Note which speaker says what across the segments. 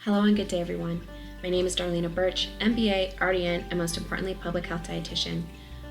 Speaker 1: Hello and good day, everyone. My name is Darlena Birch, MBA, RDN, and most importantly, public health dietitian.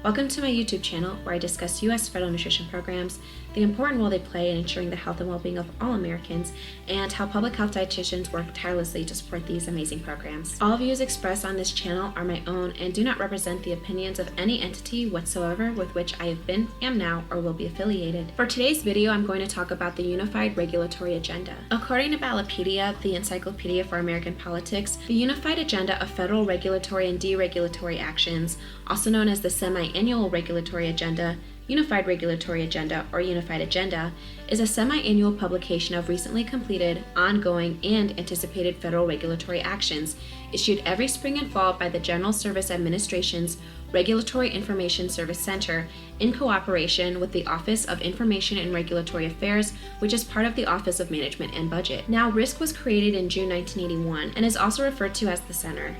Speaker 1: Welcome to my YouTube channel where I discuss U.S. federal nutrition programs, the important role they play in ensuring the health and well-being of all Americans, and how public health dietitians work tirelessly to support these amazing programs. All views expressed on this channel are my own and do not represent the opinions of any entity whatsoever with which I have been, am now, or will be affiliated. For today's video, I'm going to talk about the Unified Regulatory Agenda. According to Ballotpedia, the encyclopedia for American politics, the Unified Agenda of Federal Regulatory and Deregulatory Actions, also known as the Semi-Annual Regulatory Agenda, Unified Regulatory Agenda, or Unified Agenda, is a semi-annual publication of recently completed, ongoing, and anticipated federal regulatory actions, issued every spring and fall by the General Service Administration's Regulatory Information Service Center in cooperation with the Office of Information and Regulatory Affairs, which is part of the Office of Management and Budget. Now, RISC was created in June 1981 and is also referred to as the Center.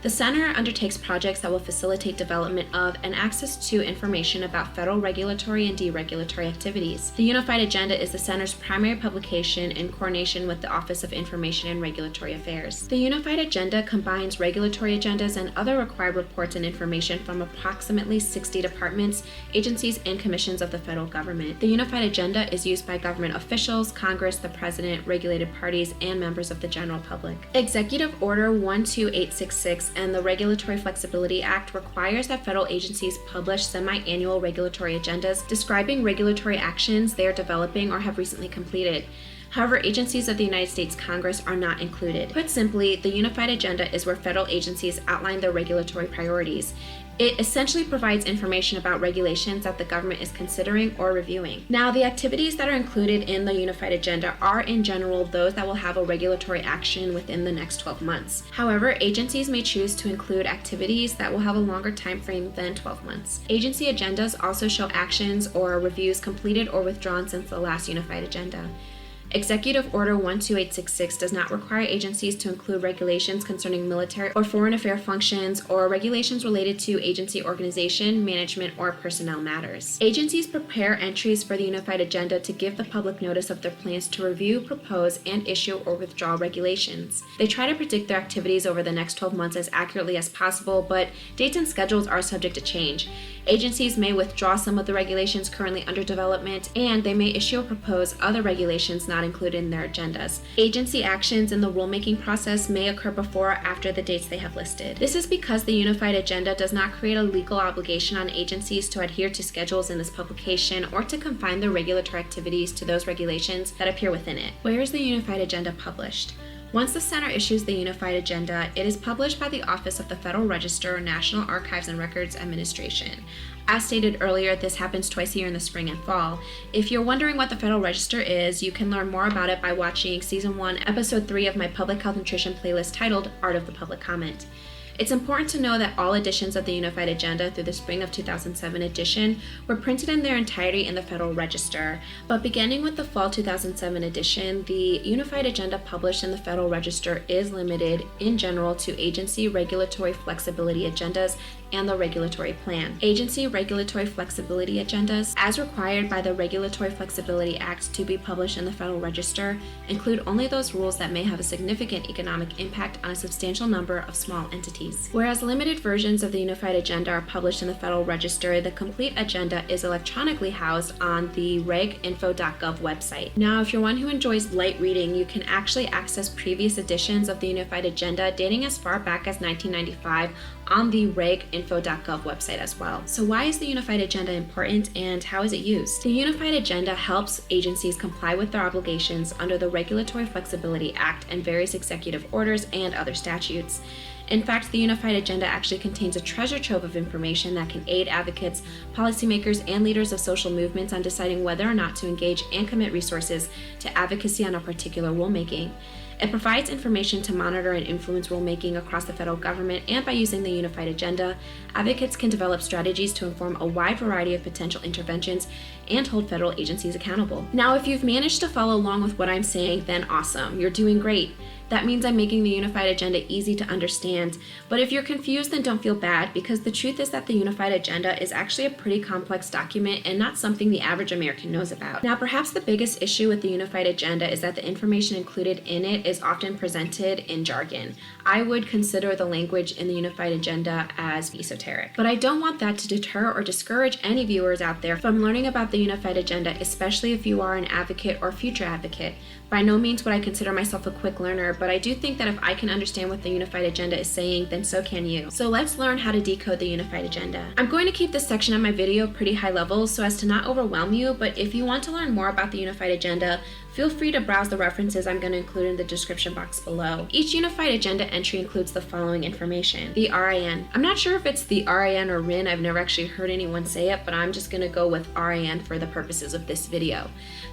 Speaker 1: The Center undertakes projects that will facilitate development of and access to information about federal regulatory and deregulatory activities. The Unified Agenda is the Center's primary publication in coordination with the Office of Information and Regulatory Affairs. The Unified Agenda combines regulatory agendas and other required reports and information from approximately 60 departments, agencies, and commissions of the federal government. The Unified Agenda is used by government officials, Congress, the President, regulated parties, and members of the general public. Executive Order 12866 and the Regulatory Flexibility Act requires that federal agencies publish semi-annual regulatory agendas describing regulatory actions they are developing or have recently completed. However, agencies of the United States Congress are not included. Put simply, the Unified Agenda is where federal agencies outline their regulatory priorities. It essentially provides information about regulations that the government is considering or reviewing. Now, the activities that are included in the Unified Agenda are in general those that will have a regulatory action within the next 12 months. However, agencies may choose to include activities that will have a longer time frame than 12 months. Agency agendas also show actions or reviews completed or withdrawn since the last Unified Agenda. Executive Order 12866 does not require agencies to include regulations concerning military or foreign affairs functions or regulations related to agency organization, management, or personnel matters. Agencies prepare entries for the Unified Agenda to give the public notice of their plans to review, propose, and issue or withdraw regulations. They try to predict their activities over the next 12 months as accurately as possible, but dates and schedules are subject to change. Agencies may withdraw some of the regulations currently under development, and they may issue or propose other regulations not included in their agendas. Agency actions in the rulemaking process may occur before or after the dates they have listed. This is because the Unified Agenda does not create a legal obligation on agencies to adhere to schedules in this publication or to confine their regulatory activities to those regulations that appear within it. Where is the Unified Agenda published? Once the Center issues the Unified Agenda, it is published by the Office of the Federal Register, National Archives and Records Administration. As stated earlier, this happens twice a year in the spring and fall. If you're wondering what the Federal Register is, you can learn more about it by watching Season 1, Episode 3 of my Public Health Nutrition playlist titled Art of the Public Comment. It's important to know that all editions of the Unified Agenda through the spring of 2007 edition were printed in their entirety in the Federal Register, but beginning with the fall 2007 edition, the Unified Agenda published in the Federal Register is limited in general to agency regulatory flexibility agendas and the regulatory plan. Agency regulatory flexibility agendas, as required by the Regulatory Flexibility Act to be published in the Federal Register, include only those rules that may have a significant economic impact on a substantial number of small entities. Whereas limited versions of the Unified Agenda are published in the Federal Register, the complete agenda is electronically housed on the reginfo.gov website. Now, if you're one who enjoys light reading, you can actually access previous editions of the Unified Agenda dating as far back as 1995 on the reginfo.gov website as well. So why is the Unified Agenda important and how is it used? The Unified Agenda helps agencies comply with their obligations under the Regulatory Flexibility Act and various executive orders and other statutes. In fact, the Unified Agenda actually contains a treasure trove of information that can aid advocates, policymakers, and leaders of social movements on deciding whether or not to engage and commit resources to advocacy on a particular rulemaking. It provides information to monitor and influence rulemaking across the federal government, and by using the Unified Agenda, advocates can develop strategies to inform a wide variety of potential interventions and hold federal agencies accountable. Now, if you've managed to follow along with what I'm saying, then awesome, you're doing great. That means I'm making the Unified Agenda easy to understand. But if you're confused, then don't feel bad, because the truth is that the Unified Agenda is actually a pretty complex document and not something the average American knows about. Now, perhaps the biggest issue with the Unified Agenda is that the information included in it is often presented in jargon. I would consider the language in the Unified Agenda as esoteric. But I don't want that to deter or discourage any viewers out there from learning about the Unified Agenda, especially if you are an advocate or future advocate. By no means would I consider myself a quick learner, but I do think that if I can understand what the Unified Agenda is saying, then so can you. So let's learn how to decode the Unified Agenda. I'm going to keep this section of my video pretty high level so as to not overwhelm you, but if you want to learn more about the Unified Agenda, feel free to browse the references I'm going to include in the description box below. Each Unified Agenda entry includes the following information. The RIN. I'm not sure if it's the RIN or RIN, I've never actually heard anyone say it, but I'm just going to go with RIN for the purposes of this video.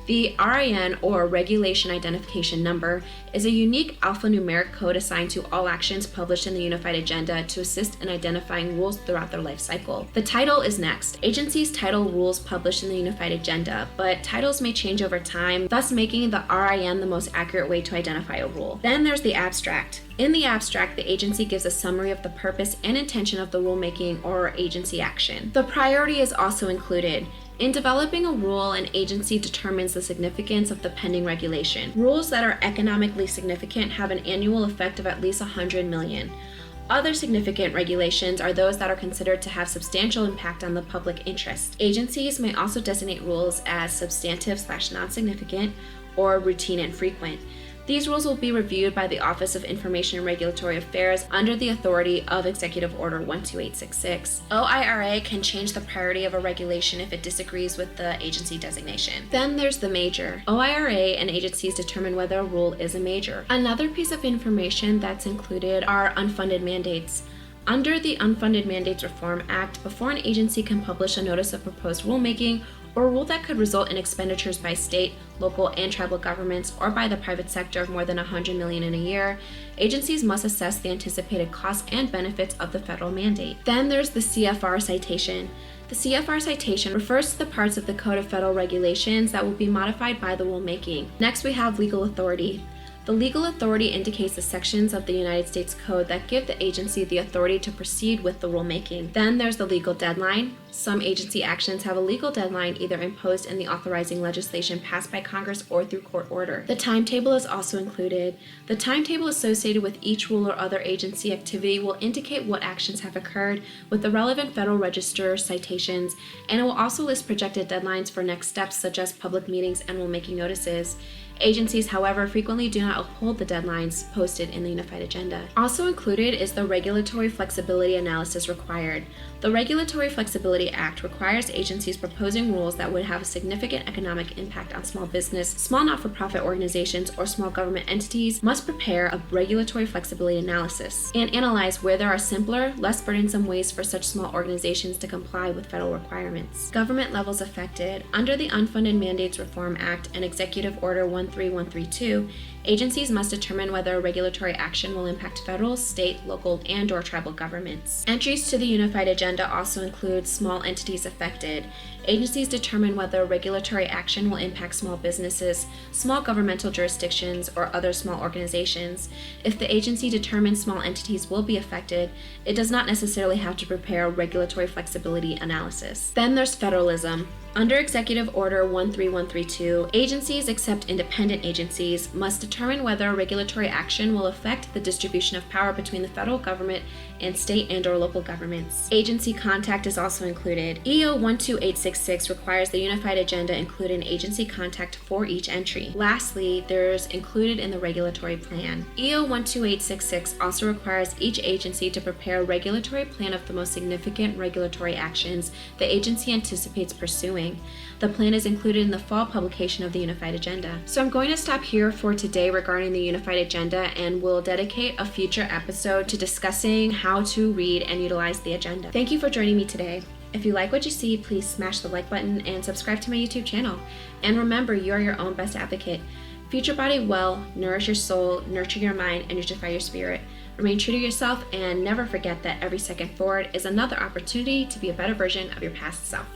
Speaker 1: The RIN, or Regulation Identification Number, is a unique alphanumeric code assigned to all actions published in the Unified Agenda to assist in identifying rules throughout their life cycle. The title is next. Agencies title rules published in the Unified Agenda, but titles may change over time, thus making the RIN the most accurate way to identify a rule. Then there's the abstract. In the abstract, the agency gives a summary of the purpose and intention of the rulemaking or agency action. The priority is also included. In developing a rule, an agency determines the significance of the pending regulation. Rules that are economically significant have an annual effect of at least 100 million. Other significant regulations are those that are considered to have substantial impact on the public interest. Agencies may also designate rules as substantive/non-significant or routine and frequent. These rules will be reviewed by the Office of Information and Regulatory Affairs under the authority of Executive Order 12866. OIRA can change the priority of a regulation if it disagrees with the agency designation. Then there's the major. OIRA and agencies determine whether a rule is a major. Another piece of information that's included are unfunded mandates. Under the Unfunded Mandates Reform Act, before an agency can publish a notice of proposed rulemaking or a rule that could result in expenditures by state, local, and tribal governments or by the private sector of more than 100 million in a year, agencies must assess the anticipated costs and benefits of the federal mandate. Then there's the CFR citation. The CFR citation refers to the parts of the Code of Federal Regulations that will be modified by the rulemaking. Next, we have legal authority. The legal authority indicates the sections of the United States Code that give the agency the authority to proceed with the rulemaking. Then there's the legal deadline. Some agency actions have a legal deadline either imposed in the authorizing legislation passed by Congress or through court order. The timetable is also included. The timetable associated with each rule or other agency activity will indicate what actions have occurred with the relevant Federal Register citations, and it will also list projected deadlines for next steps such as public meetings and rulemaking notices. Agencies, however, frequently do not uphold the deadlines posted in the Unified Agenda. Also included is the regulatory flexibility analysis required. The Regulatory Flexibility Act requires agencies proposing rules that would have a significant economic impact on small business, small not-for-profit organizations, or small government entities must prepare a regulatory flexibility analysis and analyze where there are simpler, less burdensome ways for such small organizations to comply with federal requirements. Government levels affected. Under the Unfunded Mandates Reform Act and Executive Order 13132, agencies must determine whether a regulatory action will impact federal, state, local, and/or tribal governments. Entries to the Unified Agenda also include small entities affected. Agencies determine whether a regulatory action will impact small businesses, small governmental jurisdictions, or other small organizations. If the agency determines small entities will be affected, it does not necessarily have to prepare a regulatory flexibility analysis. Then there's federalism. Under Executive Order 13132, agencies except independent agencies must determine whether a regulatory action will affect the distribution of power between the federal government and state and/or local governments. Agency contact is also included. EO 12866 requires the Unified Agenda include an agency contact for each entry. Lastly, there's included in the regulatory plan. EO 12866 also requires each agency to prepare a regulatory plan of the most significant regulatory actions the agency anticipates pursuing. The plan is included in the fall publication of the Unified Agenda. So I'm going to stop here for today regarding the Unified Agenda, and we'll dedicate a future episode to discussing how to read and utilize the agenda. Thank you for joining me today. If you like what you see, please smash the like button and subscribe to my YouTube channel. And remember, you are your own best advocate. Feed your body well, nourish your soul, nurture your mind, and nutrify your spirit. Remain true to yourself, and never forget that every second forward is another opportunity to be a better version of your past self.